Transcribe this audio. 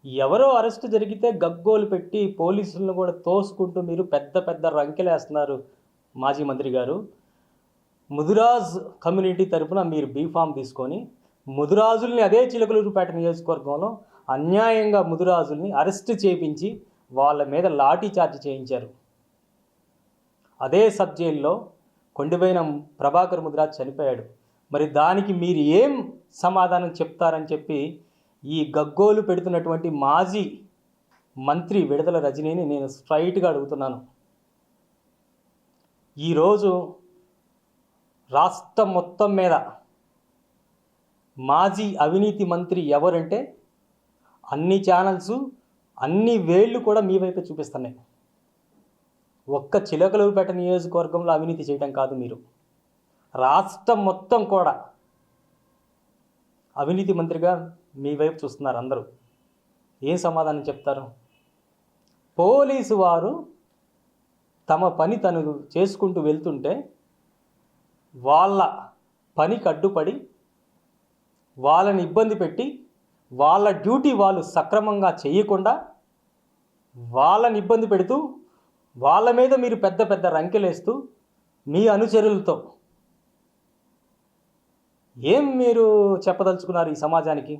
ఎవరో అరెస్ట్ జరిగితే గగ్గోలు పెట్టి పోలీసులను కూడా తోసుకుంటూ మీరు పెద్ద పెద్ద రంకెలేస్తున్నారు మాజీ మంత్రి గారు. ముదిరాజ్ కమ్యూనిటీ తరపున మీరు బీఫామ్ తీసుకొని ముదిరాజుల్ని అదే చిలకలూరుపేట నియోజకవర్గంలో అన్యాయంగా ముదిరాజుల్ని అరెస్ట్ చేయించి వాళ్ళ మీద లాఠీ చార్జ్ చేయించారు. అదే సబ్ జైల్లో కొండిపోయిన ప్రభాకర్ ముదిరాజ్ చనిపోయాడు. మరి దానికి మీరు ఏం సమాధానం చెప్తారని చెప్పి ఈ గగ్గోలు పెడుతున్నటువంటి మాజీ మంత్రి విడుదల రజనీని నేను స్ట్రైట్గా అడుగుతున్నాను. ఈరోజు రాష్ట్రం మొత్తం మీద మాజీ అవినీతి మంత్రి ఎవరంటే అన్ని ఛానల్స్ అన్ని వేళ్ళు కూడా మీ వైపే చూపిస్తున్నాయి. ఒక్క చిలకలూరుపేట నియోజకవర్గంలో అవినీతి చేయడం కాదు, మీరు రాష్ట్రం మొత్తం కూడా అవినీతి మంత్రిగా మీ వైపు చూస్తున్నారు అందరూ. ఏం సమాధానం చెప్తారు? పోలీసు వారు తమ పని తను చేసుకుంటూ వెళ్తుంటే వాళ్ళ పనికి అడ్డుపడి వాళ్ళని ఇబ్బంది పెట్టి వాళ్ళ డ్యూటీ వాళ్ళు సక్రమంగా చేయకుండా వాళ్ళని ఇబ్బంది పెడుతూ వాళ్ళ మీద మీరు పెద్ద పెద్ద రంకెలేస్తూ మీ అనుచరులతో ఏం మీరు చెప్పదలుచుకున్నారు ఈ సమాజానికి?